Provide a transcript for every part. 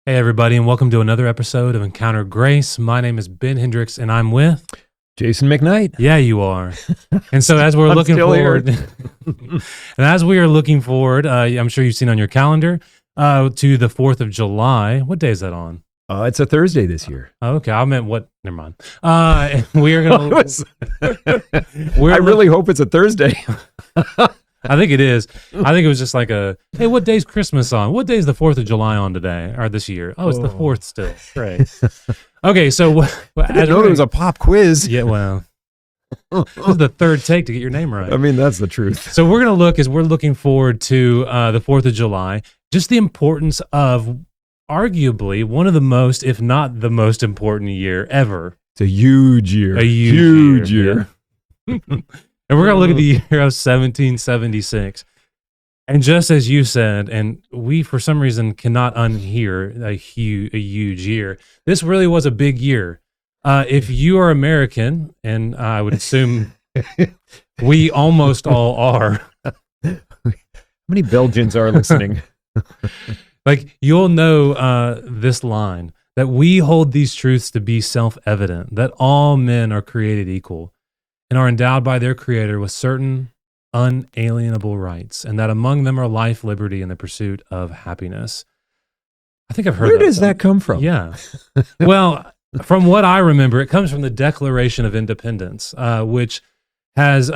Hey, everybody, and welcome to another episode of Encounter Grace. My name is Ben Hendricks, and I'm with... Jason McKnight. Yeah, you are. And so as we're looking forward... and as we are looking forward, I'm sure you've seen on your calendar, to the 4th of July. What day is that on? It's a Thursday this year. Okay, I meant what... Never mind. We are going to... I really hope it's a Thursday. I think it is. I think it was just like hey, what day's Christmas on? What day is the 4th of July on today, or this year? Oh, it's the 4th still. Great. Okay, so... I didn't know there was a pop quiz. Yeah, well... This is the third take to get your name right. I mean, that's the truth. So we're looking forward to the 4th of July, just the importance of arguably one of the most, if not the most important year ever. It's a huge year. A huge year. Yeah. And we're going to look at the year of 1776. And just as you said, and we, for some reason, cannot unhear a huge year, this really was a big year. If you are American, and I would assume we almost all are. How many Belgians are listening? Like, you'll know this line, that we hold these truths to be self-evident, that all men are created equal and are endowed by their Creator with certain unalienable rights, and that among them are life, liberty, and the pursuit of happiness. I think I've heard Where does that come from? Yeah. Well, from what I remember, it comes from the Declaration of Independence, which has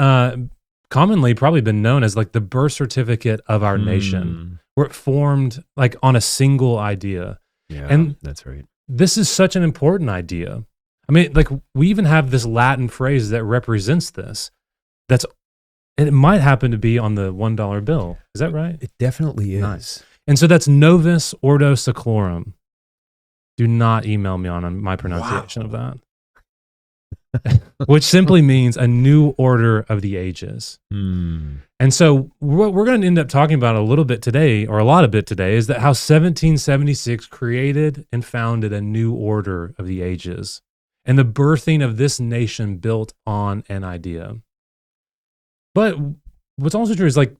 commonly probably been known as like the birth certificate of our nation, where it formed like on a single idea. Yeah, and that's right. This is such an important idea. I mean, like, we even have this Latin phrase that represents this. And it might happen to be on the $1 bill. Is that right? It definitely is. Nice. And so that's Novus Ordo Seclorum. Do not email me on my pronunciation of that. Which simply means a new order of the ages. And so what we're going to end up talking about a little bit today, or a lot of it today, is that how 1776 created and founded a new order of the ages, and the birthing of this nation built on an idea. But what's also true is like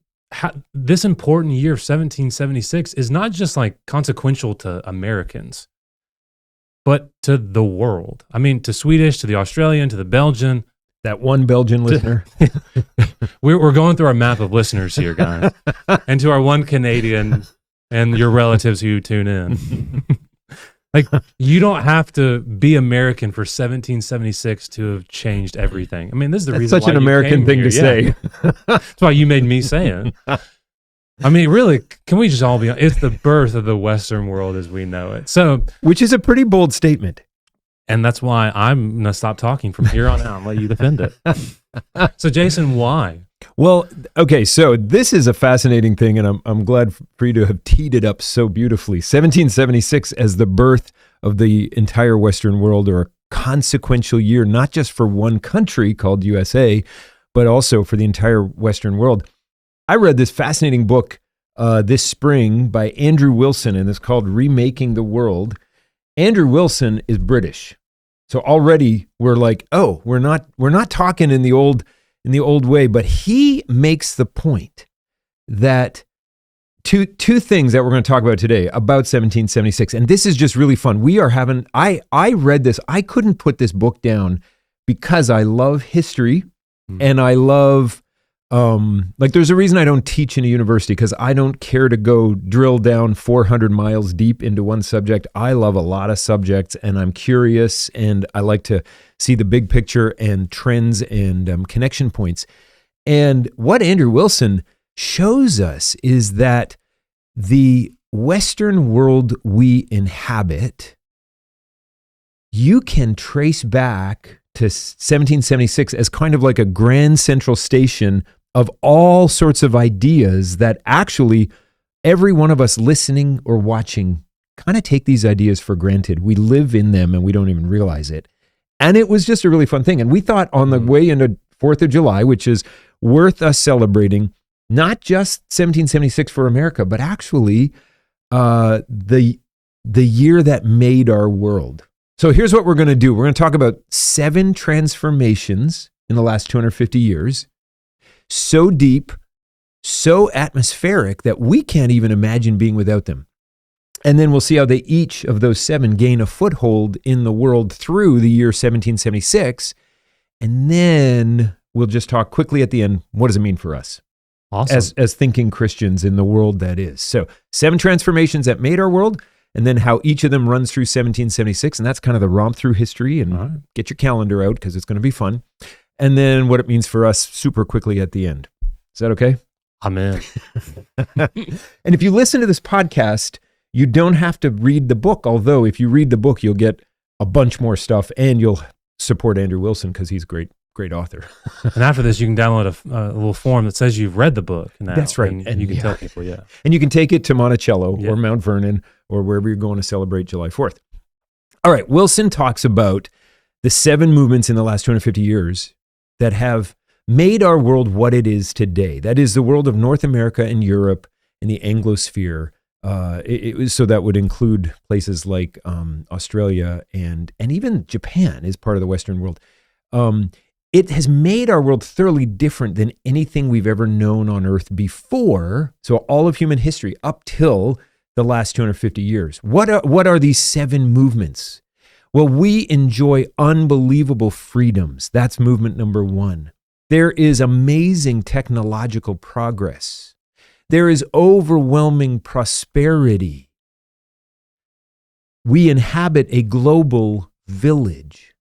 this important year of 1776 is not just like consequential to Americans, but to the world. I mean, to Swedish, to the Australian, to the Belgian. That one Belgian listener. We're going through our map of listeners here, guys. And to our one Canadian and your relatives who tune in. Like, you don't have to be American for 1776 to have changed everything. I mean, this is the reason why such an American thing to say. That's why you made me say it. I mean, really, can we just all be honest? It's the birth of the Western world as we know it. So, which is a pretty bold statement. And that's why I'm going to stop talking from here on out and let you defend it. So, Jason, why? Well, okay, so this is a fascinating thing, and I'm glad for you to have teed it up so beautifully. 1776 as the birth of the entire Western world, or a consequential year, not just for one country called USA, but also for the entire Western world. I read this fascinating book this spring by Andrew Wilson, and it's called Remaking the World. Andrew Wilson is British. So already we're like, oh, we're not talking in the old way, but he makes the point that two things that we're going to talk about today about 1776. And this is just really fun. I read this. I couldn't put this book down because I love history and I love, like, there's a reason I don't teach in a university, because I don't care to go drill down 400 miles deep into one subject. I love a lot of subjects, and I'm curious, and I like to see the big picture and trends and connection points. And what Andrew Wilson shows us is that the Western world we inhabit, you can trace back to 1776 as kind of like a grand central station of all sorts of ideas that actually every one of us listening or watching kind of take these ideas for granted. We live in them and we don't even realize it. And it was just a really fun thing. And we thought on the way into 4th of July, which is worth us celebrating, not just 1776 for America, but actually the year that made our world. So here's what we're going to do. We're going to talk about 7 transformations in the last 250 years. So deep, so atmospheric that we can't even imagine being without them. And then we'll see how each of those 7 gain a foothold in the world through the year 1776. And then we'll just talk quickly at the end, what does it mean for us? Awesome. As thinking Christians in the world that is. So 7 transformations that made our world, and then how each of them runs through 1776. And that's kind of the romp through history. And get your calendar out because it's going to be fun. And then what it means for us super quickly at the end. Is that okay? I'm in. And if you listen to this podcast, you don't have to read the book. Although if you read the book, you'll get a bunch more stuff and you'll support Andrew Wilson because he's a great author. And after this, you can download a little form that says you've read the book. Now, that's right. And you can tell people, And you can take it to Monticello or Mount Vernon or wherever you're going to celebrate July 4th. All right. Wilson talks about the 7 movements in the last 250 years that have made our world what it is today. That is the world of North America and Europe and the Anglosphere. So that would include places like Australia and even Japan is part of the Western world. It has made our world thoroughly different than anything we've ever known on Earth before. So all of human history up till the last 250 years. What are these 7 movements? Well, we enjoy unbelievable freedoms. That's movement number 1. There is amazing technological progress. There is overwhelming prosperity. We inhabit a global village.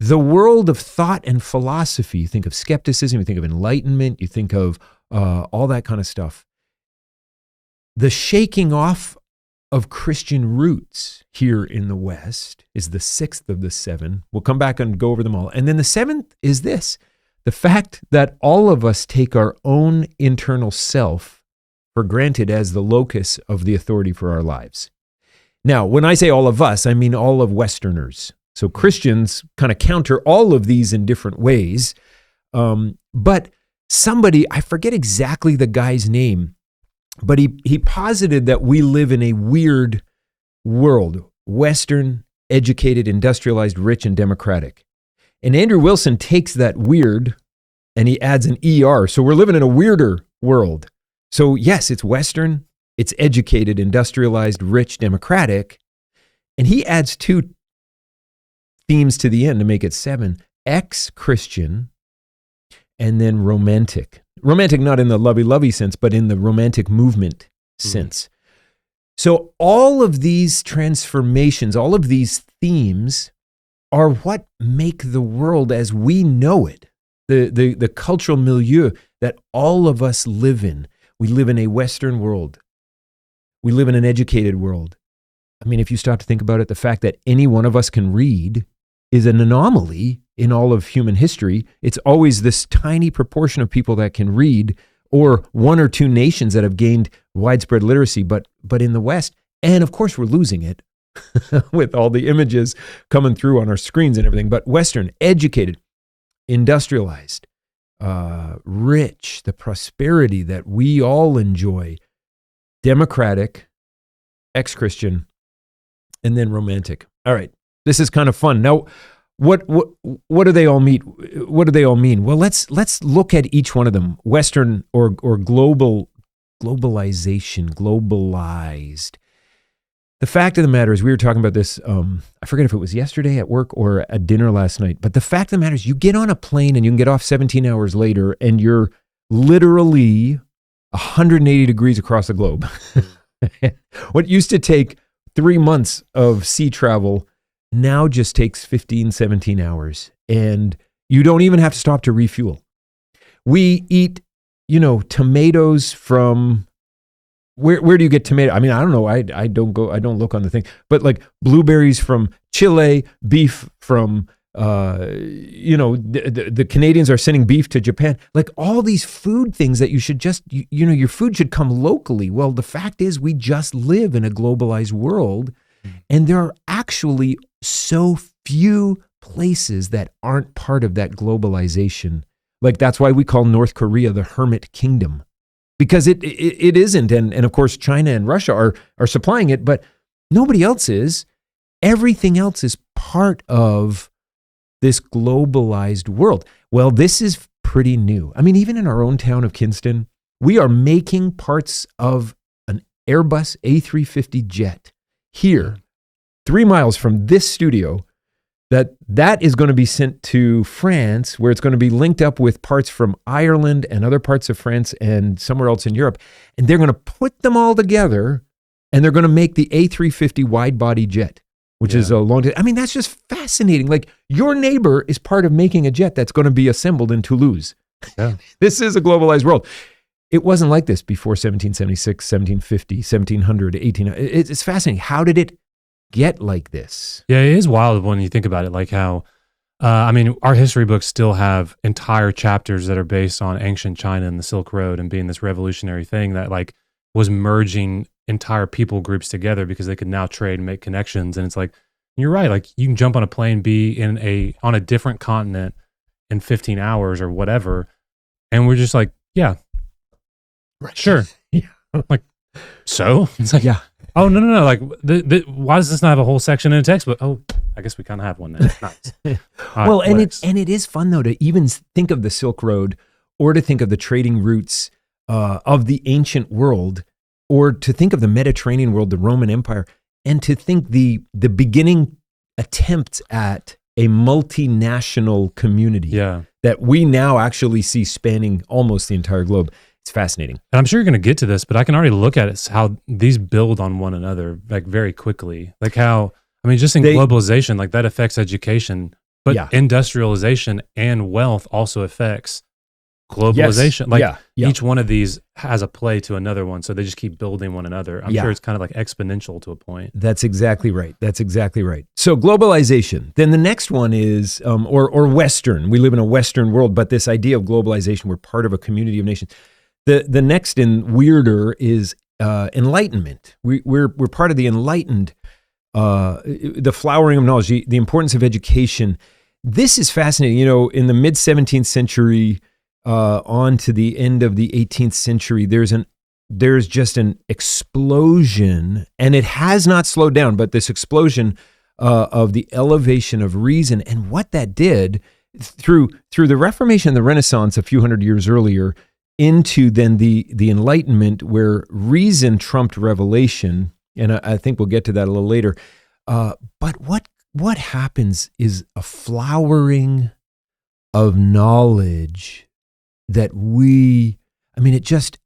The world of thought and philosophy, you think of skepticism, you think of enlightenment, you think of all that kind of stuff. The shaking off of Christian roots here in the West is the 6th of the 7. We'll come back and go over them all. And then the 7th is this, the fact that all of us take our own internal self for granted as the locus of the authority for our lives. Now, when I say all of us, I mean all of Westerners. So Christians kind of counter all of these in different ways. But somebody, I forget exactly the guy's name, but he posited that we live in a weird world, Western, educated, industrialized, rich, and democratic. And Andrew Wilson takes that weird and he adds an ER. So we're living in a weirder world. So yes, it's Western, it's educated, industrialized, rich, democratic. And he adds 2 themes to the end to make it 7, ex-Christian, and then romantic. Romantic not in the lovey-lovey sense, but in the romantic movement sense. So all of these transformations, all of these themes are what make the world as we know it, the cultural milieu that all of us live in. We live in a Western world. We live in an educated world. I mean, if you stop to think about it, the fact that any one of us can read is an anomaly in all of human history. It's always this tiny proportion of people that can read, or 1 or 2 nations that have gained widespread literacy, but in the West, and of course we're losing it with all the images coming through on our screens and everything, but Western, educated, industrialized, rich, the prosperity that we all enjoy, democratic, ex-Christian, and then romantic. All right. This is kind of fun. Now, what do they all mean? What do they all mean? Well, let's look at each one of them. Western or globalization, globalized. The fact of the matter is, we were talking about this, I forget if it was yesterday at work or at dinner last night, but the fact of the matter is you get on a plane and you can get off 17 hours later and you're literally 180 degrees across the globe. What used to take 3 months of sea travel now just takes 15, 17 hours. And you don't even have to stop to refuel. We eat, tomatoes from, where do you get tomato? I mean, I don't know. I don't look on the thing, but like blueberries from Chile, beef from, the Canadians are sending beef to Japan. Like all these food things that you should just, your food should come locally. Well, the fact is we just live in a globalized world. And there are actually so few places that aren't part of that globalization. Like that's why we call North Korea the hermit kingdom, because it isn't. And of course, China and Russia are supplying it, but nobody else is. Everything else is part of this globalized world. Well, this is pretty new. I mean, even in our own town of Kinston, we are making parts of an Airbus A350 jet here, 3 miles from this studio, that is going to be sent to France, where it's going to be linked up with parts from Ireland and other parts of France and somewhere else in Europe. And they're going to put them all together, and they're going to make the A350 wide-body jet, which is a long time. I mean, that's just fascinating. Like, your neighbor is part of making a jet that's going to be assembled in Toulouse. Yeah. This is a globalized world. It wasn't like this before 1776, 1750, 1700, 1800. It's fascinating. How did it get like this? Yeah, it is wild when you think about it, like how, I mean, our history books still have entire chapters that are based on ancient China and the Silk Road and being this revolutionary thing that like was merging entire people groups together because they could now trade and make connections. And it's like, you're right. Like, you can jump on a plane, be on a different continent in 15 hours or whatever. And we're just like, yeah, Right. sure. Yeah. Like, so it's like, Yeah. oh, no. Like, why does this not have a whole section in a textbook? Oh, I guess we kind of have one then. Nice. Well, and it is fun though to even think of the Silk Road, or to think of the trading routes of the ancient world, or to think of the Mediterranean world, the Roman Empire, and to think the beginning attempts at a multinational community that we now actually see spanning almost the entire globe. It's fascinating. And I'm sure you're going to get to this, but I can already look at it, how these build on one another, like very quickly. Like how, I mean, just in globalization, like that affects education, but industrialization and wealth also affects globalization. Like each one of these has a play to another one. So they just keep building one another. I'm sure it's kind of like exponential to a point. That's exactly right. So globalization. Then the next one is, or Western. We live in a Western world, but this idea of globalization, we're part of a community of nations. The next and weirder is enlightenment. We're part of the enlightened, the flowering of knowledge, the importance of education. This is fascinating. You know, in the mid 17th century, on to the end of the 18th century, there's just an explosion, and it has not slowed down, but this explosion of the elevation of reason, and what that did through the Reformation and the Renaissance a few hundred years earlier, into then the Enlightenment, where reason trumped revelation, and I think we'll get to that a little later. But what happens is a flowering of knowledge that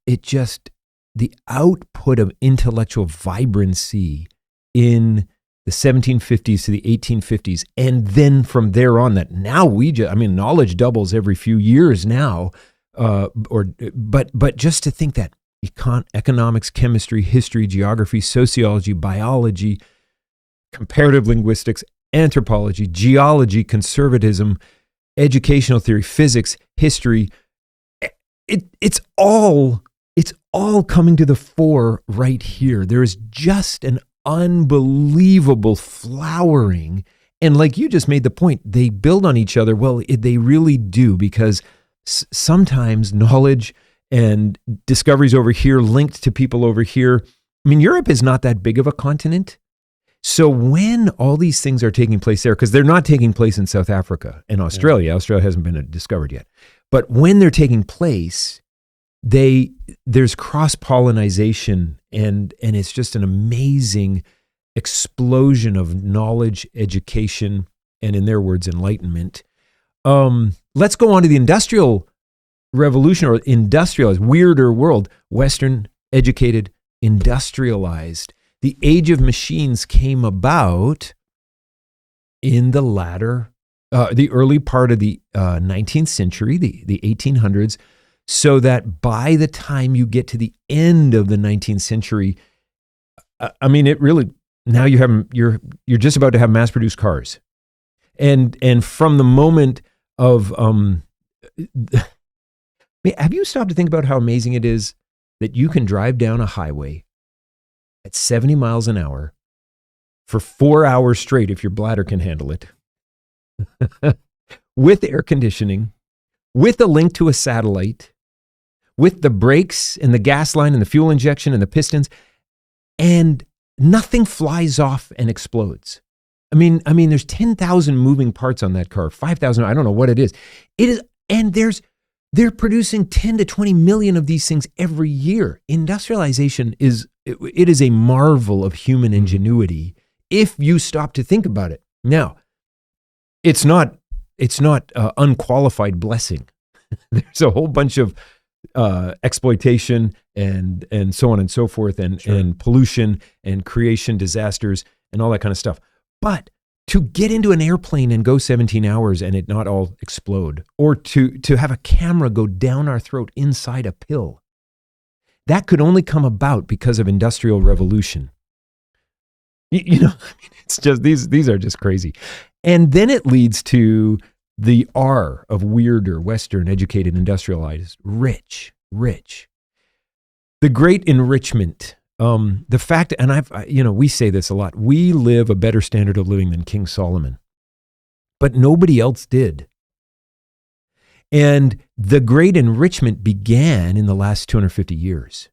it just the output of intellectual vibrancy in the 1750s to the 1850s, and then from there on, that now knowledge doubles every few years now. But just to think that economics, chemistry, history, geography, sociology, biology, comparative linguistics, anthropology, geology, conservatism, educational theory, physics, history, it's all coming to the fore right here. There is just an unbelievable flowering, and like you just made the point, they build on each other. Well, they really do, because sometimes knowledge and discoveries over here linked to people over here. I mean, Europe is not that big of a continent. So when all these things are taking place there, because they're not taking place in South Africa and Australia, Australia hasn't been discovered yet. But when they're taking place, there's cross-pollination, and it's just an amazing explosion of knowledge, education, and in their words, enlightenment. Let's go on to the Industrial Revolution, or industrialized, weirder world. Western, educated, industrialized. The age of machines came about in the early part of the 19th century, the 1800s, so that by the time you get to the end of the 19th century, it really, now you're just about to have mass-produced cars. And from the moment of, have you stopped to think about how amazing it is that you can drive down a highway at 70 miles an hour for 4 hours straight, if your bladder can handle it, with air conditioning, with a link to a satellite, with the brakes and the gas line and the fuel injection and the pistons, and nothing flies off and explodes. I mean, there's 10,000 moving parts on that car, 5,000, I don't know what it is. It is, and there's They're producing 10 to 20 million of these things every year. Industrialization is a marvel of human ingenuity if you stop to think about it. Now, it's not unqualified blessing. There's a whole bunch of exploitation and so on and so forth, and pollution and creation disasters and all that kind of stuff. But to get into an airplane and go 17 hours and it not all explode, or to have a camera go down our throat inside a pill, that could only come about because of industrial revolution. It's just these are just crazy. And then it leads to the R of weirder, Western, educated, industrialized, rich. The great enrichment. The fact, and we say this a lot, we live a better standard of living than King Solomon, but nobody else did. And the great enrichment began in the last 250 years.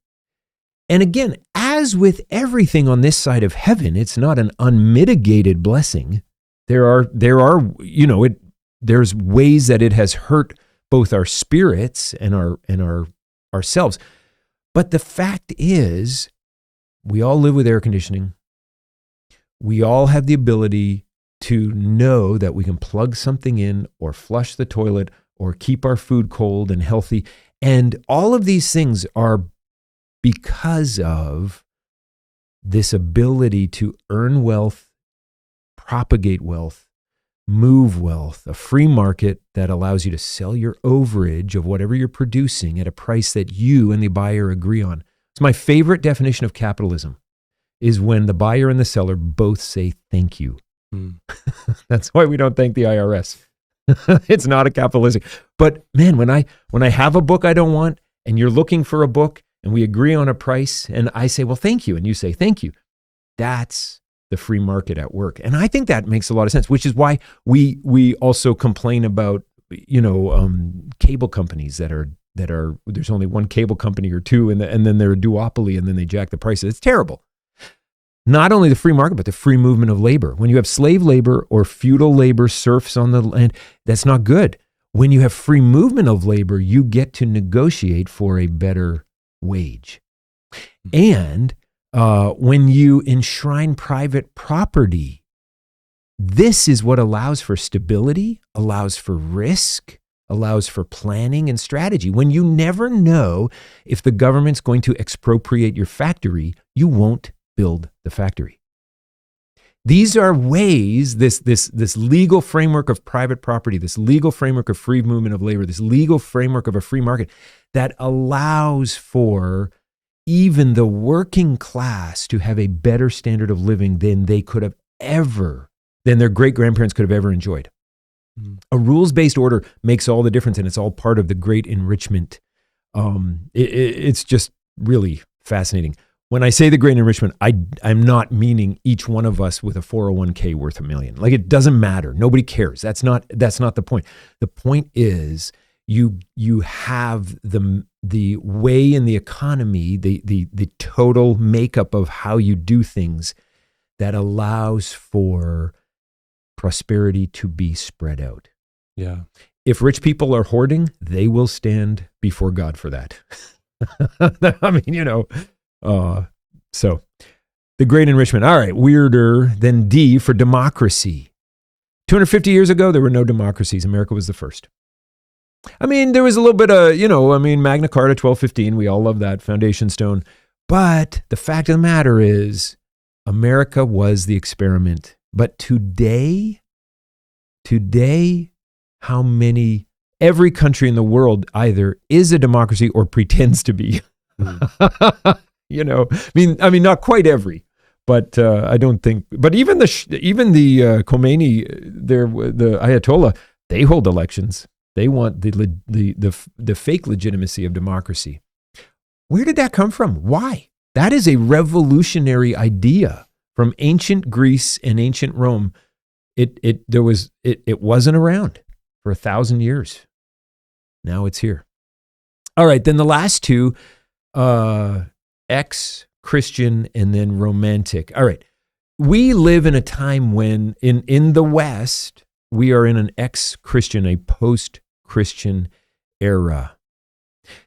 And again, as with everything on this side of heaven, it's not an unmitigated blessing. There's ways that it has hurt both our spirits and our ourselves. But the fact is, we all live with air conditioning. We all have the ability to know that we can plug something in or flush the toilet or keep our food cold and healthy. And all of these things are because of this ability to earn wealth, propagate wealth, move wealth, a free market that allows you to sell your overage of whatever you're producing at a price that you and the buyer agree on. It's my favorite definition of capitalism is when the buyer and the seller both say thank you. That's why we don't thank the IRS. It's not a capitalistic. But man, when I have a book I don't want and you're looking for a book and we agree on a price and I say, well, thank you. And you say, thank you. That's the free market at work. And I think that makes a lot of sense, which is why we also complain about, cable companies that are, there's only one cable company or two, and then they're a duopoly, and then they jack the prices. It's terrible. Not only the free market, but the free movement of labor. When you have slave labor or feudal labor, serfs on the land, that's not good. When you have free movement of labor, you get to negotiate for a better wage. And when you enshrine private property, this is what allows for stability, allows for risk, allows for planning and strategy. When you never know if the government's going to expropriate your factory, you won't build the factory. These are ways, this legal framework of private property, this legal framework of free movement of labor, this legal framework of a free market that allows for even the working class to have a better standard of living than they could have ever, than their great-grandparents could have ever enjoyed. A rules-based order makes all the difference, and it's all part of the great enrichment. It's just really fascinating. When I say the great enrichment, I'm not meaning each one of us with a 401k worth $1 million. Like, it doesn't matter. Nobody cares. That's not the point. The point is you have the way in the economy, the total makeup of how you do things that allows for prosperity to be spread out. Yeah. If rich people are hoarding, they will stand before God for that. I mean, so the great enrichment. All right, weirder than D for democracy. 250 years ago, there were no democracies. America was the first. I mean, there was a little bit of, Magna Carta, 1215. We all love that, foundation stone. But the fact of the matter is, America was the experiment. But today, every country in the world either is a democracy or pretends to be. I mean, not quite every, but I don't think. But even the Khomeini, the Ayatollah, they hold elections. They want the fake legitimacy of democracy. Where did that come from? Why? That is a revolutionary idea from ancient Greece and ancient Rome. It wasn't around for 1,000 years. Now it's here. All right, then the last two, ex-Christian and then romantic. All right, we live in a time when in the West, we are in an ex-Christian, a post-Christian era.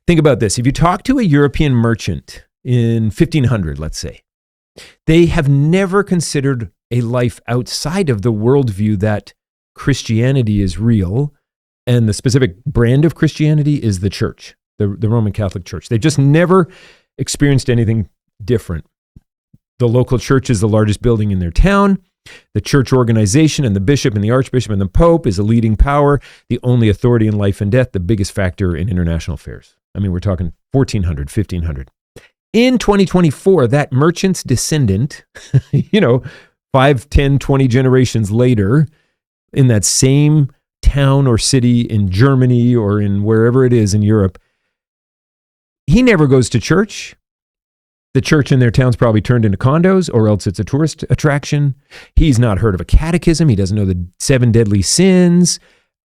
Think about this. If you talk to a European merchant in 1500, let's say, they have never considered a life outside of the worldview that Christianity is real, and the specific brand of Christianity is the church, the Roman Catholic Church. They've just never experienced anything different. The local church is the largest building in their town. The church organization and the bishop and the archbishop and the pope is a leading power, the only authority in life and death, the biggest factor in international affairs. I mean, we're talking 1400, 1500. In 2024, that merchant's descendant, 5, 10, 20 generations later, in that same town or city in Germany or in wherever it is in Europe, he never goes to church. The church in their town's probably turned into condos, or else it's a tourist attraction. He's not heard of a catechism. He doesn't know the 7 deadly sins,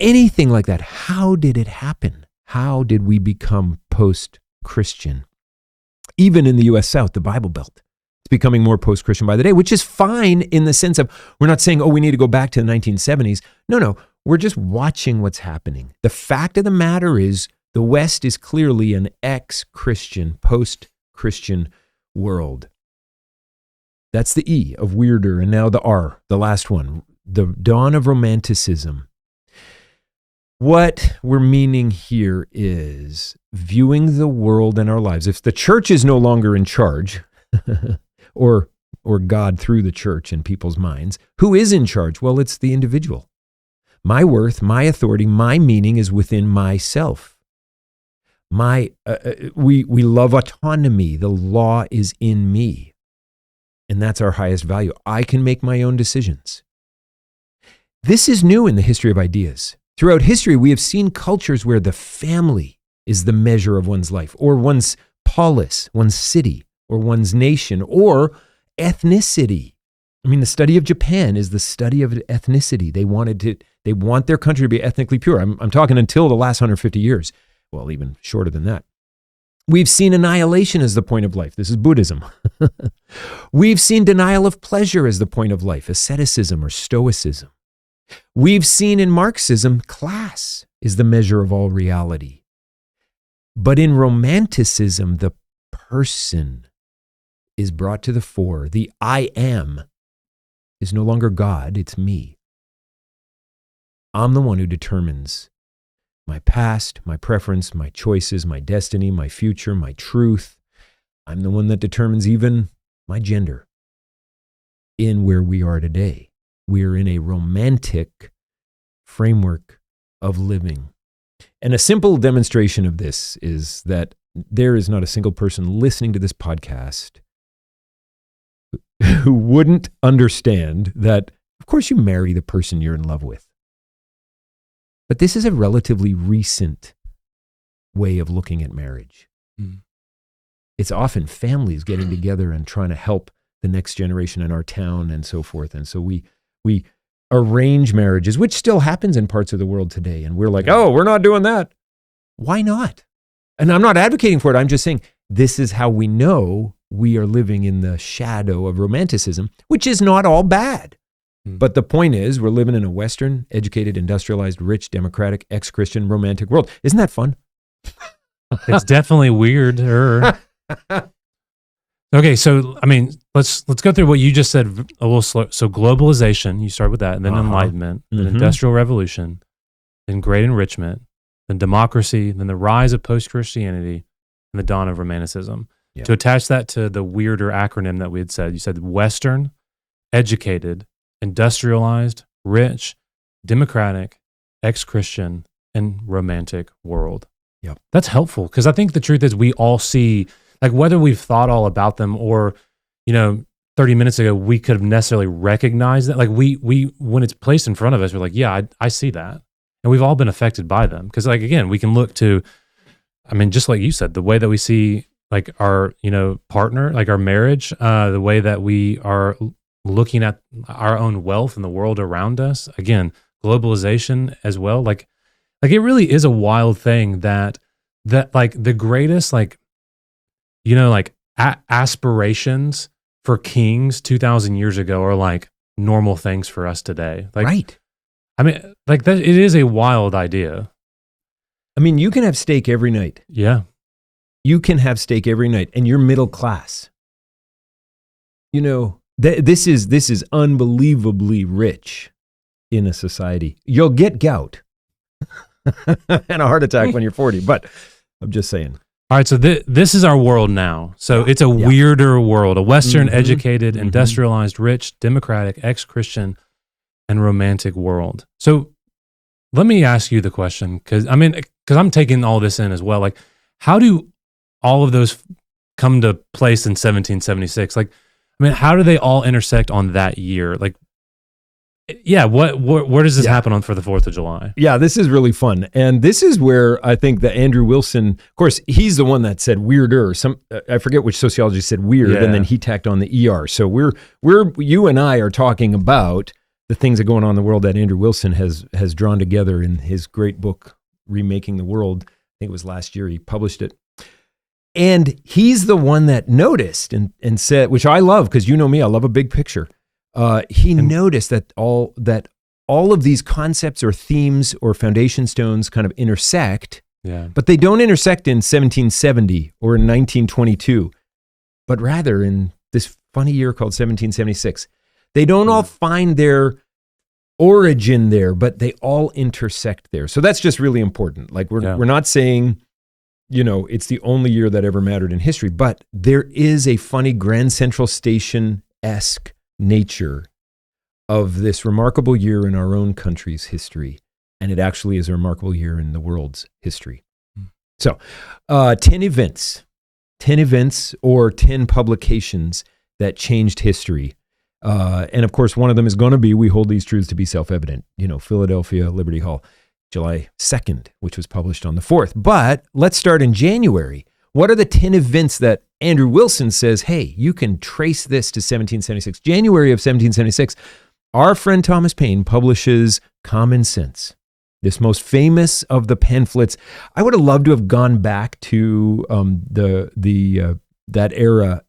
anything like that. How did it happen? How did we become post-Christian? Even in the U.S. South, the Bible Belt, it's becoming more post-Christian by the day, which is fine in the sense of we're not saying, we need to go back to the 1970s. No, we're just watching what's happening. The fact of the matter is the West is clearly an ex-Christian, post-Christian world. That's the E of weirder, and now the R, the last one, the dawn of romanticism. What we're meaning here is viewing the world and our lives. If the church is no longer in charge, or God through the church in people's minds, who is in charge? Well, it's the individual. My worth, my authority, my meaning is within myself. We love autonomy. The law is in me. And that's our highest value. I can make my own decisions. This is new in the history of ideas. Throughout history, we have seen cultures where the family is the measure of one's life, or one's polis, one's city, or one's nation, or ethnicity. I mean, the study of Japan is the study of ethnicity. They want their country to be ethnically pure. I'm talking until the last 150 years. Well, even shorter than that. We've seen annihilation as the point of life. This is Buddhism. We've seen denial of pleasure as the point of life, asceticism or stoicism. We've seen in Marxism, class is the measure of all reality. But in Romanticism, the person is brought to the fore. The I am is no longer God, it's me. I'm the one who determines my past, my preference, my choices, my destiny, my future, my truth. I'm the one that determines even my gender in where we are today. We're in a romantic framework of living. And a simple demonstration of this is that there is not a single person listening to this podcast who wouldn't understand that, of course, you marry the person you're in love with. But this is a relatively recent way of looking at marriage. Mm. It's often families getting together and trying to help the next generation in our town and so forth. And so we arrange marriages, which still happens in parts of the world today. And we're like, we're not doing that. Why not? And I'm not advocating for it. I'm just saying this is how we know we are living in the shadow of romanticism, which is not all bad. But the point is, we're living in a Western, educated, industrialized, rich, democratic, ex-Christian, romantic world. Isn't that fun? It's definitely weirder. Okay, so I mean, let's go through what you just said a little slow. So globalization, you start with that, and then Enlightenment, then Industrial Revolution, then Great Enrichment, then democracy, then the rise of post-Christianity, and the dawn of Romanticism. Yeah. To attach that to the weirder acronym that we had said, you said Western, educated, industrialized, rich, democratic, ex-Christian, and romantic world. Yep. That's helpful because I think the truth is we all see, like whether we've thought all about them or, 30 minutes ago, we could have necessarily recognized that. Like we when it's placed in front of us, we're like, yeah, I see that. And we've all been affected by them. Because like, again, we can look to, I mean, just like you said, the way that we see like our, partner, like our marriage, the way that we are looking at our own wealth and the world around us, again, globalization as well. Like it really is a wild thing that like the greatest, like, aspirations for kings 2,000 years ago are like normal things for us today. Like, right. I mean, like that, it is a wild idea. I mean, you can have steak every night. Yeah. You can have steak every night, and you're middle class. You know, this is unbelievably rich in a society. You'll get gout and a heart attack when you're 40, but I'm just saying. All right, so this is our world now. So it's a weirder world, a Western, educated, industrialized, rich, democratic, ex-Christian, and romantic world. So let me ask you the question, because I'm taking all this in as well. Like, how do all of those come to place in 1776? Like, I mean, how do they all intersect on that year? Like, yeah, where does this happen on for the 4th of July? Yeah, this is really fun. And this is where I think that Andrew Wilson, of course, he's the one that said weirder. I forget which sociologist said weird, and then he tacked on the ER. So you and I are talking about the things that are going on in the world that Andrew Wilson has drawn together in his great book, Remaking the World. I think it was last year he published it. And he's the one that noticed and said, which I love, because you know me, I love a big picture. He noticed that all of these concepts or themes or foundation stones kind of intersect, but they don't intersect in 1770 or in 1922, but rather in this funny year called 1776. They don't all find their origin there, but they all intersect there. So that's just really important. Like we're not saying, you know, it's the only year that ever mattered in history, but there is a funny Grand Central Station-esque nature of this remarkable year in our own country's history. And it actually is a remarkable year in the world's history. So 10 events or 10 publications that changed history. And of course, one of them is going to be, we hold these truths to be self-evident, you know, Philadelphia, Liberty Hall, July 2nd, which was published on the 4th. But let's start in January. What are the 10 events that Andrew Wilson says, hey, you can trace this to 1776? January of 1776, our friend Thomas Paine publishes Common Sense, this most famous of the pamphlets. I would have loved to have gone back to that era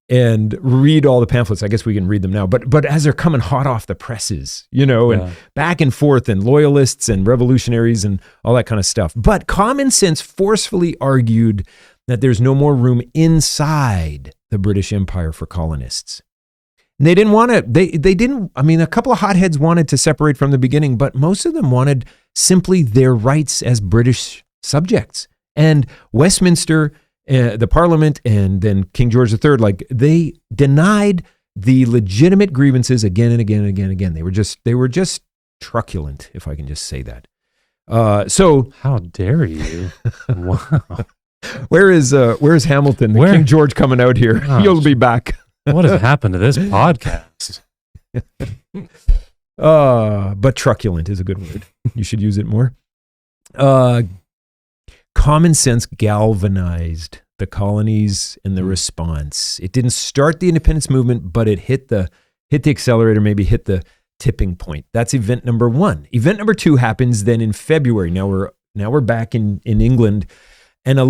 and read all the pamphlets. I guess we can read them now, but as they're coming hot off the presses, you know, and back and forth, and loyalists and revolutionaries and all that kind of stuff. But Common Sense forcefully argued that there's no more room inside the British Empire for colonists. And they didn't want to, they didn't, I mean, a couple of hotheads wanted to separate from the beginning, but most of them wanted simply their rights as British subjects. And Westminster, the Parliament, and then King George III, like they denied the legitimate grievances again and again and again and again. They were just truculent, if I can just say that. So how dare you? Wow. Where is Hamilton? King George coming out here. Gosh. You'll be back. What has happened to this podcast? But truculent is a good word. You should use it more. Common Sense galvanized the colonies and the response. It didn't start the independence movement, but it hit the accelerator, maybe hit the tipping point. That's event number one. Event number two happens then in February. Now we're back in England, and a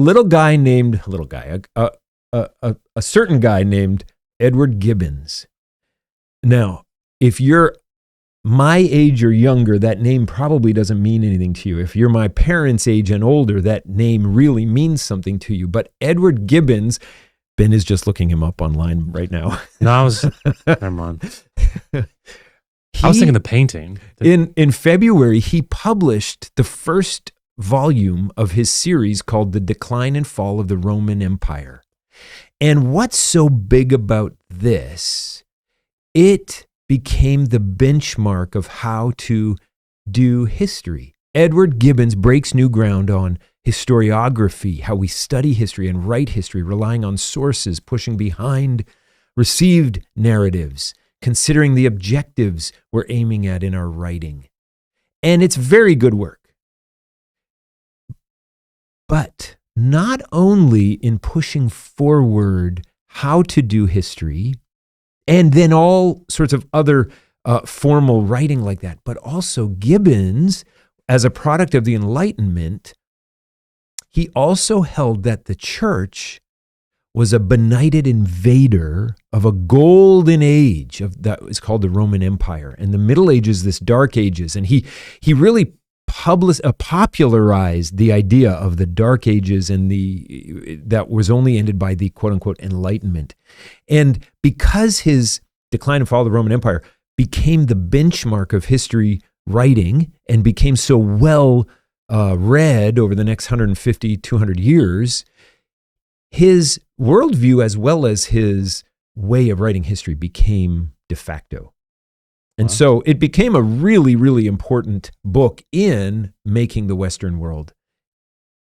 certain guy named Edward Gibbons. Now, if you're my age or younger, that name probably doesn't mean anything to you. If you're my parents' age and older, that name really means something to you. But Edward Gibbons, Ben is just looking him up online right now. No, never mind. I was thinking the painting. In February, he published the first volume of his series called The Decline and Fall of the Roman Empire. And what's so big about this? It became the benchmark of how to do history. Edward Gibbons breaks new ground on historiography, how we study history and write history, relying on sources, pushing behind received narratives, considering the objectives we're aiming at in our writing. And it's very good work. But not only in pushing forward how to do history, and then all sorts of other formal writing like that, but also Gibbons, as a product of the Enlightenment, he also held that the church was a benighted invader of a golden age that was called the Roman Empire, and the Middle Ages, this Dark Ages. And he really popularized the idea of the Dark Ages and that was only ended by the quote unquote Enlightenment. And because his Decline and Fall of the Roman Empire became the benchmark of history writing and became so well read over the next 150, 200 years, his worldview as well as his way of writing history became de facto. And so it became a really, really important book in making the Western world,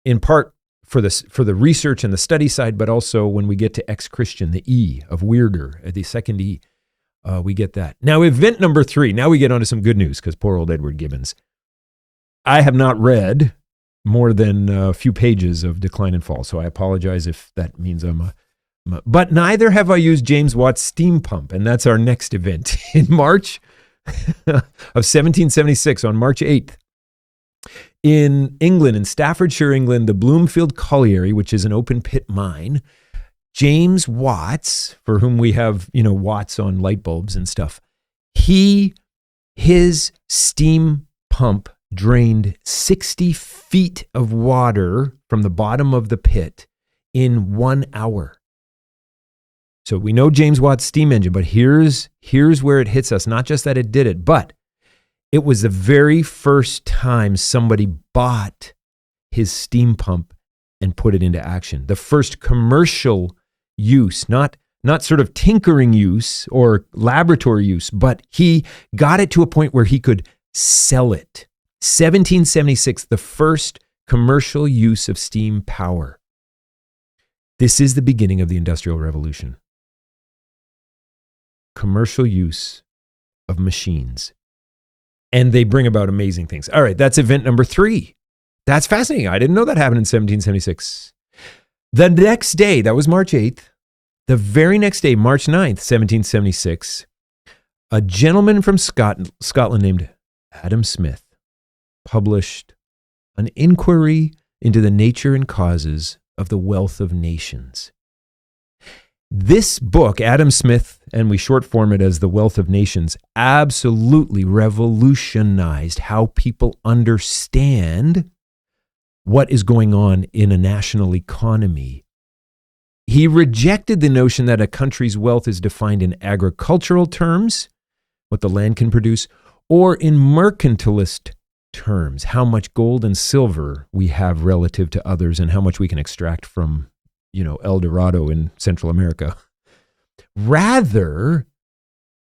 in part for the research and the study side, but also when we get to ex-Christian, the E of weirder, the second E, we get that. Now, event number 3, now we get onto some good news, because poor old Edward Gibbons. I have not read more than a few pages of Decline and Fall, so I apologize if that means but neither have I used James Watt's steam pump, and that's our next event in March of 1776, on March 8th. In England, in Staffordshire, England, the Bloomfield Colliery, which is an open pit mine, James Watts, for whom we have, Watts on light bulbs and stuff, his steam pump drained 60 feet of water from the bottom of the pit in 1 hour. So we know James Watt's steam engine, but here's where it hits us. Not just that it did it, but it was the very first time somebody bought his steam pump and put it into action. The first commercial use, not sort of tinkering use or laboratory use, but he got it to a point where he could sell it. 1776, the first commercial use of steam power. This is the beginning of the Industrial Revolution. Commercial use of machines. And they bring about amazing things. All right, that's event number 3. That's fascinating. I didn't know that happened in 1776. The next day, that was March 8th, the very next day, March 9th, 1776, a gentleman from Scotland named Adam Smith published an inquiry into the nature and causes of the wealth of nations. This book, Adam Smith, and we short form it as The Wealth of Nations, absolutely revolutionized how people understand what is going on in a national economy. He rejected the notion that a country's wealth is defined in agricultural terms, what the land can produce, or in mercantilist terms, how much gold and silver we have relative to others and how much we can extract from El Dorado in Central America. Rather,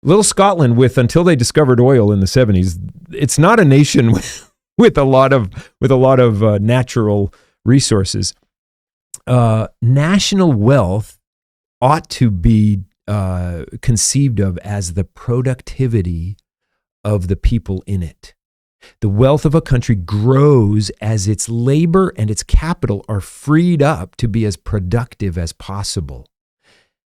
little Scotland, until they discovered oil in the 70s, it's not a nation with a lot of natural resources. National wealth ought to be conceived of as the productivity of the people in it. The wealth of a country grows as its labor and its capital are freed up to be as productive as possible.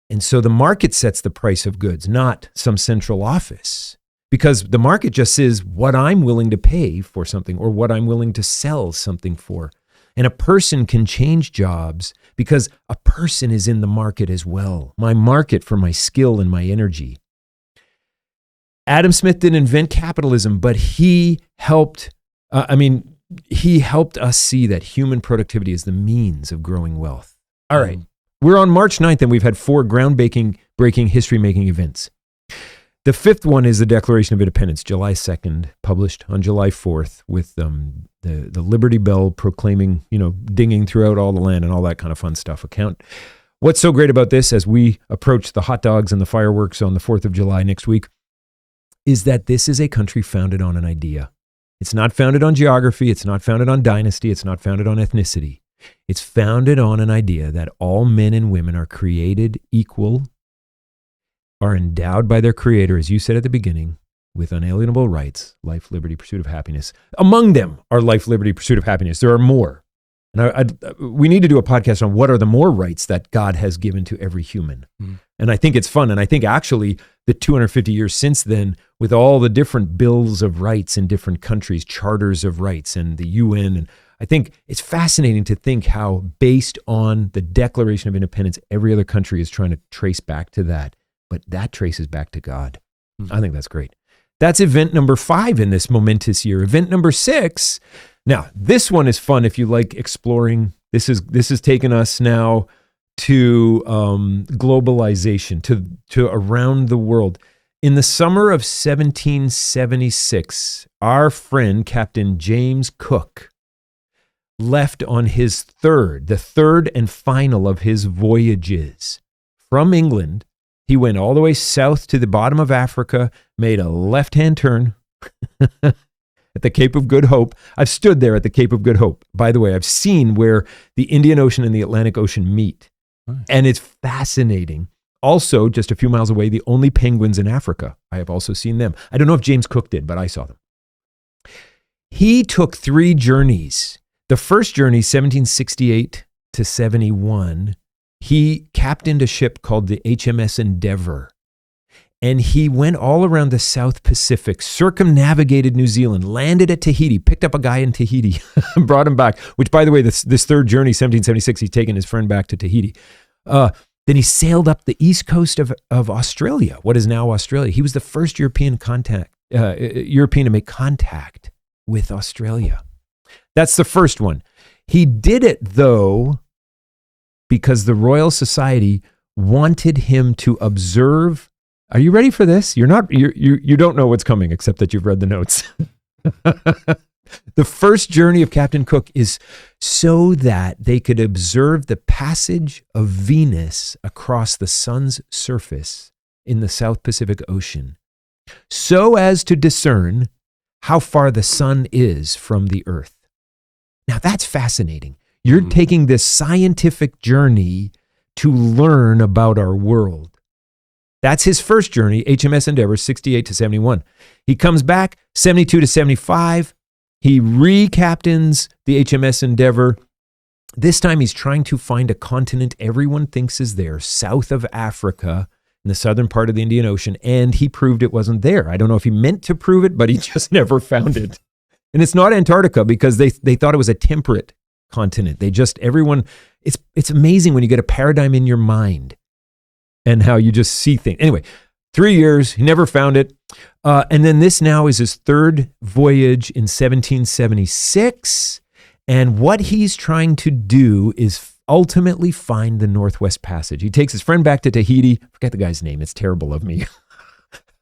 And so the market sets the price of goods, not some central office, because the market just says what I'm willing to pay for something or what I'm willing to sell something for. And a person can change jobs because a person is in the market as well. My market for my skill and my energy. Adam Smith didn't invent capitalism, but he helped us see that human productivity is the means of growing wealth. All right. We're on March 9th, and we've had 4 groundbreaking history-making events. The 5th one is the Declaration of Independence, July 2nd, published on July 4th, with the Liberty Bell proclaiming, dinging throughout all the land and all that kind of fun stuff. What's so great about this, as we approach the hot dogs and the fireworks on the 4th of July next week, is that this is a country founded on an idea. It's not founded on geography. It's not founded on dynasty. It's not founded on ethnicity. It's founded on an idea that all men and women are created equal, are endowed by their Creator, as you said at the beginning, with unalienable rights, life, liberty, pursuit of happiness. Among them are life, liberty, pursuit of happiness. There are more. And we need to do a podcast on what are the more rights that God has given to every human. Mm. And I think it's fun. And I think actually the 250 years since then, with all the different bills of rights in different countries, charters of rights and the UN, and I think it's fascinating to think how based on the Declaration of Independence, every other country is trying to trace back to that, but that traces back to God. Mm. I think that's great. That's event number 5 in this momentous year. Event number 6. Now, this one is fun if you like exploring. This is taking us now to globalization, to around the world. In the summer of 1776, our friend Captain James Cook left on his the third and final of his voyages from England. He went all the way south to the bottom of Africa, made a left-hand turn at the Cape of Good Hope. I've stood there at the Cape of Good Hope. By the way, I've seen where the Indian Ocean and the Atlantic Ocean meet. Nice. And it's fascinating. Also, just a few miles away, the only penguins in Africa. I have also seen them. I don't know if James Cook did, but I saw them. He took 3 journeys. The first journey, 1768 to 71, he captained a ship called the HMS Endeavour. And he went all around the South Pacific, circumnavigated New Zealand, landed at Tahiti, picked up a guy in Tahiti, brought him back, which, by the way, this third journey, 1776, he's taken his friend back to Tahiti. Then he sailed up the east coast of Australia, what is now Australia. He was the first European to make contact with Australia. That's the first one. He did it, though, because the Royal Society wanted him to observe. Are you ready for this? You don't know what's coming except that you've read the notes. The first journey of Captain Cook is so that they could observe the passage of Venus across the sun's surface in the South Pacific Ocean, so as to discern how far the sun is from the earth. Now that's fascinating. You're taking this scientific journey to learn about our world. That's his first journey, HMS Endeavour, 68 to 71. He comes back, 72 to 75. He recaptains the HMS Endeavour. This time he's trying to find a continent everyone thinks is there, south of Africa, in the southern part of the Indian Ocean, and he proved it wasn't there. I don't know if he meant to prove it, but he just never found it. And it's not Antarctica because they thought it was a temperate continent. It's amazing when you get a paradigm in your mind and how you just see things. Anyway, 3 years, he never found it. And then this now is his third voyage in 1776. And what he's trying to do is ultimately find the Northwest Passage. He takes his friend back to Tahiti. Forget the guy's name. It's terrible of me.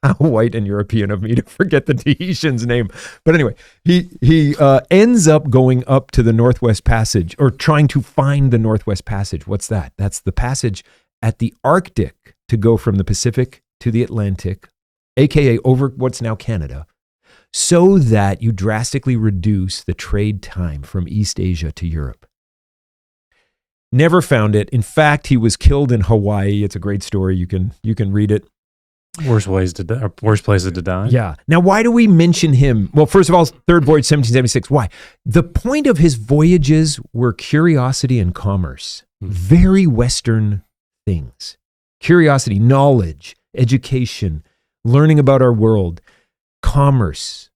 How white and European of me to forget the Tahitian's name. But anyway, he ends up going up to the Northwest Passage, or trying to find the Northwest Passage. What's that? That's the passage at the Arctic to go from the Pacific to the Atlantic, aka over what's now Canada, so that you drastically reduce the trade time from East Asia to Europe. Never found it. In fact, he was killed in Hawaii. It's a great story. You can read it. Worst places to die. Yeah. Now, why do we mention him? Well, first of all, third voyage, 1776. Why? The point of his voyages were curiosity and commerce. Very Western things. Curiosity, knowledge, education, learning about our world, commerce,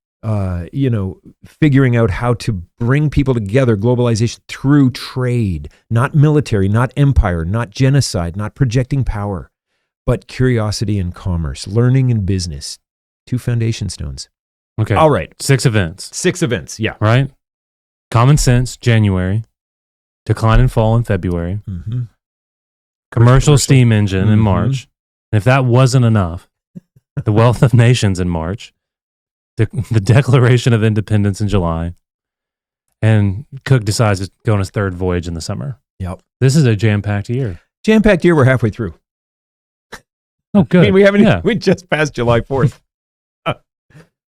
figuring out how to bring people together, globalization through trade, not military, not empire, not genocide, not projecting power, but curiosity and commerce, learning and business. 2 foundation stones. Okay. All right. 6 events. 6 events. Yeah. Right? Common sense, January. Decline and fall in February. Mm-hmm. Commercial steam engine in March. And if that wasn't enough, the Wealth of Nations in March, the Declaration of Independence in July, and Cook decides to go on his third voyage in the summer. Yep. This is a jam-packed year. Jam-packed year. We're halfway through. Oh, good. I mean, we just passed July 4th.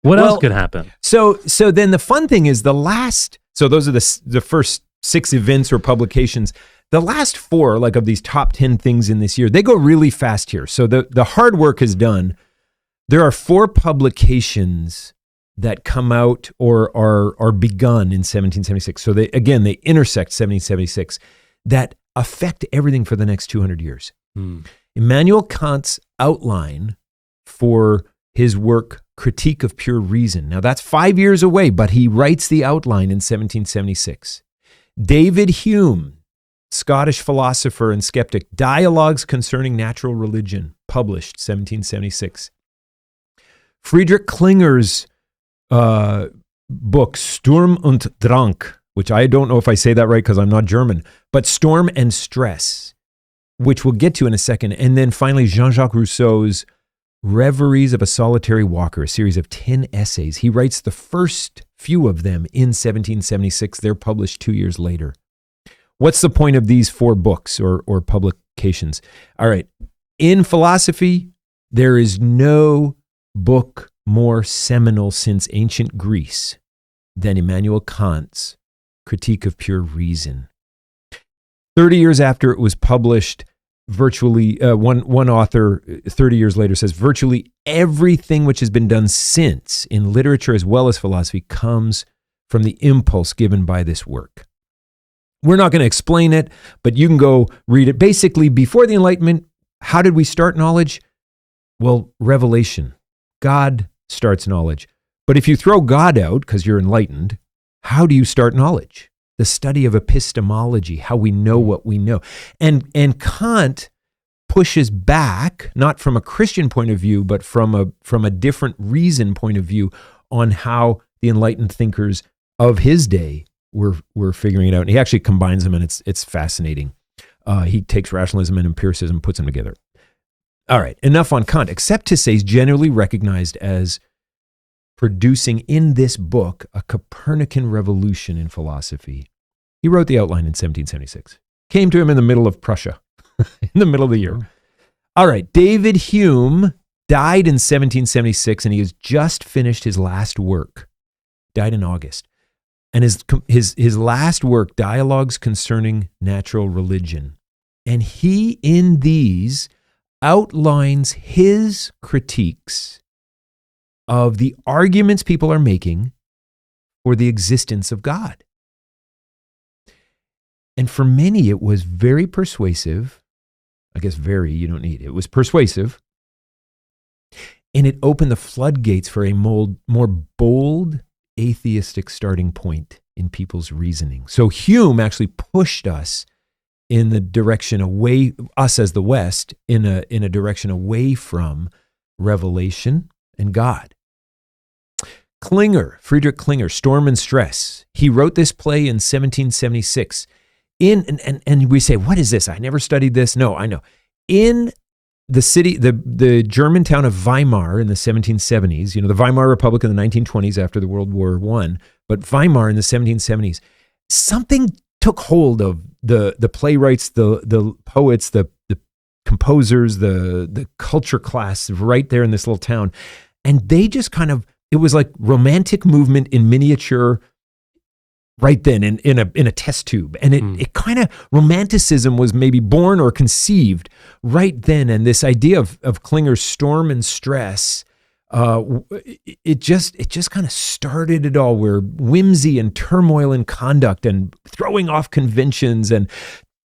What else could happen? So then the fun thing is so those are the first 6 events or publications. The last 4, like of these top 10 things in this year, they go really fast here. So the hard work is done. There are 4 publications that come out or are begun in 1776. So they intersect 1776 that affect everything for the next 200 years. Immanuel Kant's outline for his work, Critique of Pure Reason. Now that's 5 years away, but he writes the outline in 1776. David Hume, Scottish philosopher and skeptic, Dialogues Concerning Natural Religion, published 1776. Friedrich Klinger's book, Sturm und Drang, which I don't know if I say that right because I'm not German, but Storm and Stress, which we'll get to in a second. And then finally, Jean-Jacques Rousseau's Reveries of a Solitary Walker, a series of 10 essays. He writes the first few of them in 1776. They're published 2 years later. What's the point of these 4 books or publications? All right. In philosophy, there is no book more seminal since ancient Greece than Immanuel Kant's Critique of Pure Reason. 30 years after it was published, virtually, one author 30 years later says, virtually everything which has been done since in literature as well as philosophy comes from the impulse given by this work. We're not going to explain it, but you can go read it. Basically, before the Enlightenment, how did we start knowledge? Well, revelation. God starts knowledge. But if you throw God out because you're enlightened, how do you start knowledge? The study of epistemology, how we know what we know. And Kant pushes back, not from a Christian point of view, but from a different reason point of view on how the enlightened thinkers of his day were figuring it out. And he actually combines them, and it's fascinating. He takes rationalism and empiricism, puts them together. All right, enough on Kant, except to say he's generally recognized as producing in this book a Copernican revolution in philosophy. He wrote the outline in 1776. Came to him in the middle of Prussia, in the middle of the year. All right, David Hume died in 1776, and he has just finished his last work. Died in August. And his last work, Dialogues Concerning Natural Religion. And he, in these, outlines his critiques of the arguments people are making for the existence of God. And for many, it was very persuasive. I guess you don't need it. It was persuasive. And it opened the floodgates for a more bold atheistic starting point in people's reasoning. So Hume actually pushed us in the direction away, us as the West, in a direction away from revelation and God. Friedrich Klinger, Storm and Stress. He wrote this play in 1776. And we say, what is this? I never studied this. No, I know. In the city, the German town of Weimar in the 1770s, the Weimar Republic in the 1920s after the World War I, but Weimar in the 1770s, something took hold of the playwrights, the poets, the composers, the culture class right there in this little town. And they just it was like romantic movement in miniature right then in a test tube. And it kind of, romanticism was maybe born or conceived right then. And this idea of Klinger's Storm and Stress, it just kind of started it all, where whimsy and turmoil in conduct and throwing off conventions and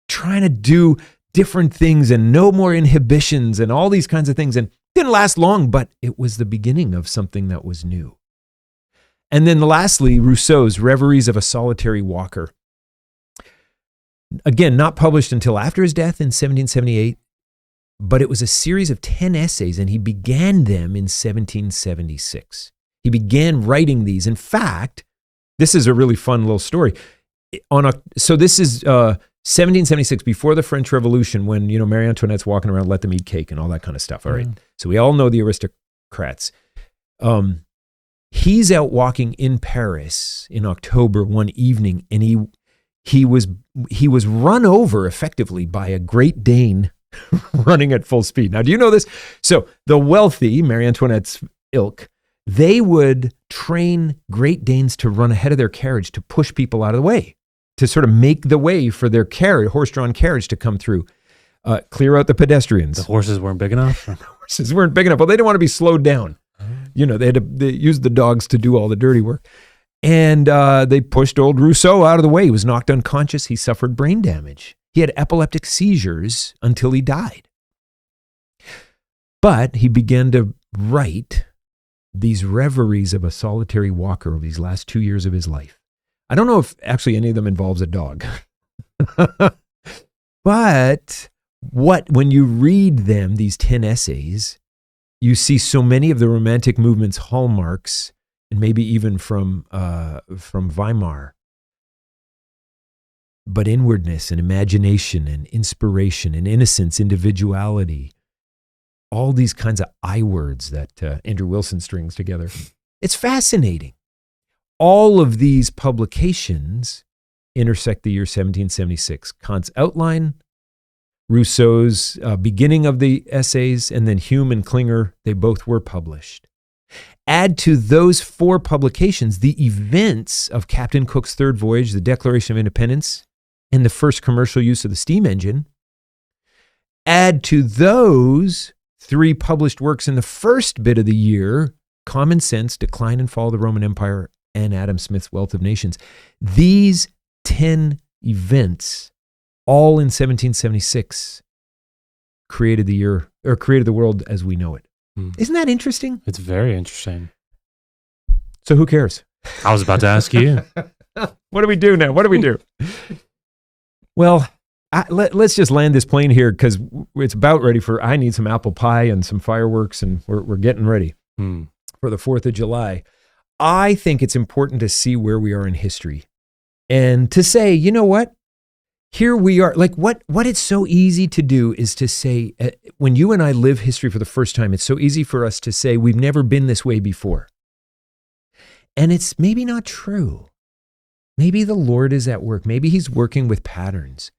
trying to do different things and no more inhibitions and all these kinds of things. And didn't last long, but it was the beginning of something that was new. And then lastly, Rousseau's Reveries of a Solitary Walker. Again, not published until after his death in 1778, but it was a series of 10 essays, and he began them in 1776. He began writing these. In fact, this is a really fun little story. So this is 1776, before the French Revolution, when Marie Antoinette's walking around, let them eat cake and all that kind of stuff. All right. So we all know the aristocrats. He's out walking in Paris in October one evening, and he was run over effectively by a Great Dane running at full speed. Now, do you know this? So the wealthy, Marie Antoinette's ilk, they would train Great Danes to run ahead of their carriage to push people out of the way, to sort of make the way for their horse-drawn carriage to come through, clear out the pedestrians. The horses weren't big enough? The horses weren't big enough. Well, they didn't want to be slowed down. They used the dogs to do all the dirty work. And they pushed old Rousseau out of the way. He was knocked unconscious. He suffered brain damage. He had epileptic seizures until he died. But he began to write these Reveries of a Solitary Walker over these last 2 years of his life. I don't know if actually any of them involves a dog. But when you read them, these 10 essays, you see so many of the Romantic movement's hallmarks, and maybe even from Weimar. But inwardness and imagination and inspiration and innocence, individuality, all these kinds of I words that Andrew Wilson strings together. It's fascinating. All of these publications intersect the year 1776. Kant's outline, Rousseau's beginning of the essays, and then Hume and Klinger, they both were published. Add to those 4 publications the events of Captain Cook's third voyage, the Declaration of Independence, and the first commercial use of the steam engine. Add to those 3 published works in the first bit of the year, Common Sense, Decline and Fall of the Roman Empire, and Adam Smith's Wealth of Nations. These 10 events, all in 1776, created the world as we know it. Isn't that interesting? It's very interesting. So who cares? I was about to ask you. What do we do now? What do we do? Well, let's just land this plane here because it's about ready I need some apple pie and some fireworks, and we're getting ready for the 4th of July. I think it's important to see where we are in history and to say, you know what? Here we are. Like what it's so easy to do is to say, when you and I live history for the first time, it's so easy for us to say we've never been this way before. And it's maybe not true. Maybe the Lord is at work. Maybe he's working with patterns.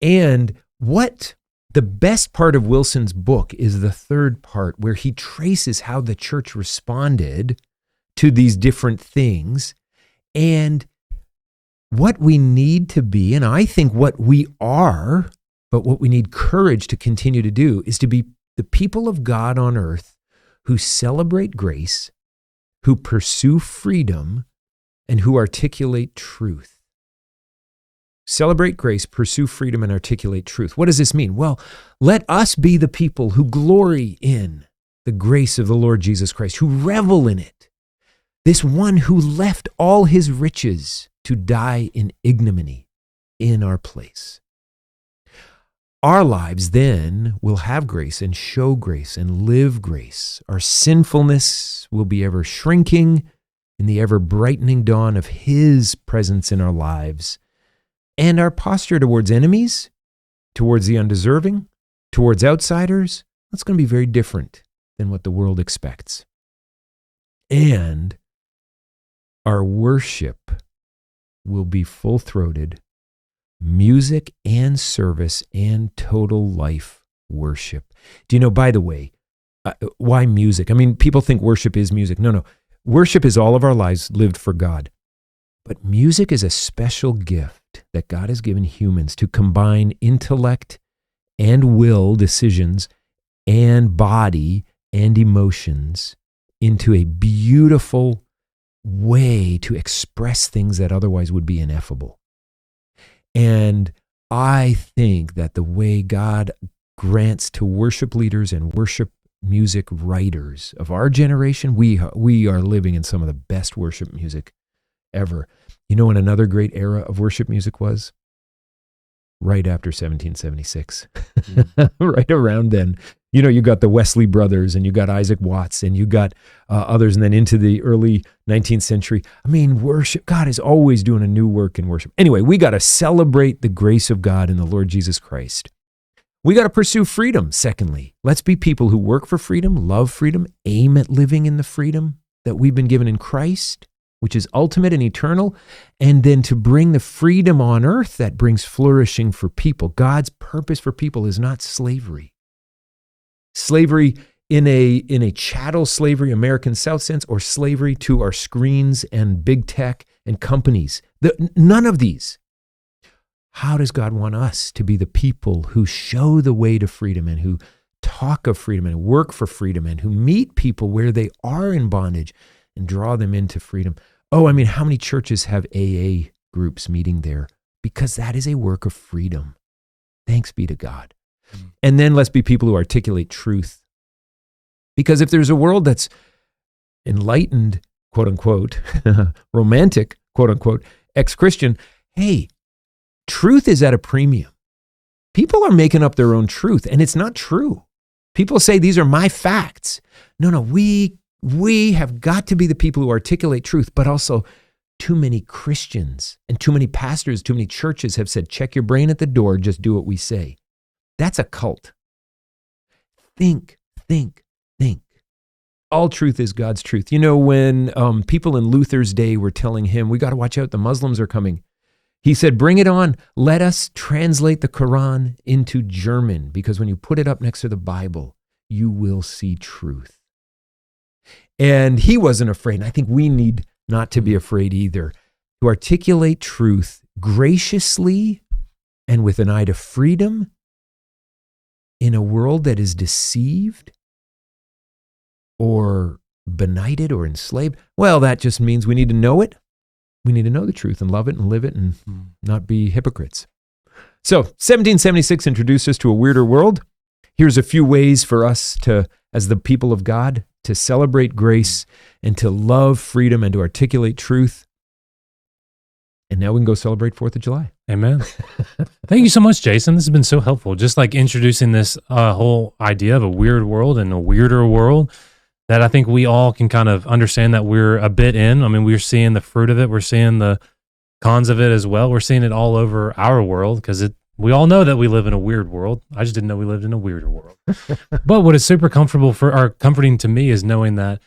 And what the best part of Wilson's book is the third part, where he traces how the church responded to these different things and what we need to be, and I think what we are, but what we need courage to continue to do is to be the people of God on earth who celebrate grace, who pursue freedom, and who articulate truth. Celebrate grace, pursue freedom, and articulate truth. What does this mean? Well, let us be the people who glory in the grace of the Lord Jesus Christ, who revel in it. This one who left all his riches to die in ignominy in our place. Our lives then will have grace and show grace and live grace. Our sinfulness will be ever shrinking in the ever brightening dawn of his presence in our lives. And our posture towards enemies, towards the undeserving, towards outsiders, that's going to be very different than what the world expects. And our worship will be full-throated, music and service and total life worship. Do you know, by the way, why music? I mean, people think worship is music. No. Worship is all of our lives lived for God. But music is a special gift that God has given humans to combine intellect and will decisions and body and emotions into a beautiful way to express things that otherwise would be ineffable. And I think that the way God grants to worship leaders and worship music writers of our generation, we are living in some of the best worship music ever. You know when another great era of worship music was? Right after 1776. Right around then. You know, you got the Wesley brothers and you got Isaac Watts and you got others, and then into the early 19th century. I mean, worship, God is always doing a new work in worship. Anyway, we got to celebrate the grace of God in the Lord Jesus Christ. We got to pursue freedom, secondly. Let's be people who work for freedom, love freedom, aim at living in the freedom that we've been given in Christ, which is ultimate and eternal, and then to bring the freedom on earth that brings flourishing for people. God's purpose for people is not slavery. Slavery in a chattel slavery, American South sense, or slavery to our screens and big tech and companies. None of these. How does God want us to be the people who show the way to freedom and who talk of freedom and work for freedom and who meet people where they are in bondage and draw them into freedom? Oh, I mean, how many churches have AA groups meeting there? Because that is a work of freedom. Thanks be to God. And then let's be people who articulate truth. Because if there's a world that's enlightened, quote unquote, romantic, quote unquote, ex-Christian, hey, truth is at a premium. People are making up their own truth, and it's not true. People say these are my facts. No, we have got to be the people who articulate truth, but also too many Christians and too many pastors, too many churches have said, check your brain at the door, just do what we say. That's a cult. Think. All truth is God's truth. You know, when people in Luther's day were telling him, we got to watch out, the Muslims are coming. He said, bring it on. Let us translate the Quran into German, because when you put it up next to the Bible, you will see truth. And he wasn't afraid. And I think we need not to be afraid either, to articulate truth graciously and with an eye to freedom in a world that is deceived or benighted or enslaved. Well, that just means we need to know it. We need to know the truth and love it and live it and not be hypocrites. So 1776 introduced us to a weirder world. Here's a few ways for us to, as the people of God, to celebrate grace and to love freedom and to articulate truth. And now we can go celebrate 4th of July. Amen. Thank you so much, Jason. This has been so helpful. Just like introducing this whole idea of a weird world and a weirder world that I think we all can kind of understand that we're a bit in. I mean, we're seeing the fruit of it. We're seeing the cons of it as well. We're seeing it all over our world because we all know that we live in a weird world. I just didn't know we lived in a weirder world. But what is super comforting to me is knowing that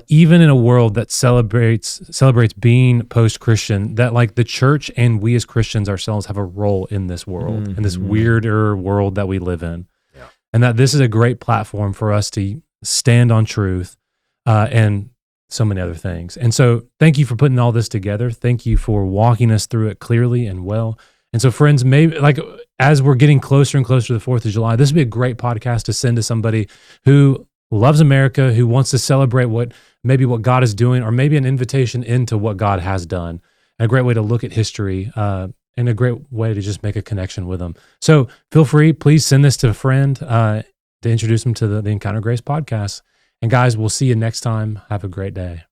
even in a world that celebrates being post-Christian, that like the church and we as Christians ourselves have a role in this world, in this weirder world that we live in. Yeah. And that this is a great platform for us to stand on truth and so many other things. And so thank you for putting all this together. Thank you for walking us through it clearly and well. And so friends, maybe like as we're getting closer and closer to the 4th of July, this would be a great podcast to send to somebody who loves America, who wants to celebrate what God is doing, or maybe an invitation into what God has done. A great way to look at history and a great way to just make a connection with them. So feel free, please send this to a friend to introduce them to the Encounter Grace podcast. And guys, we'll see you next time. Have a great day.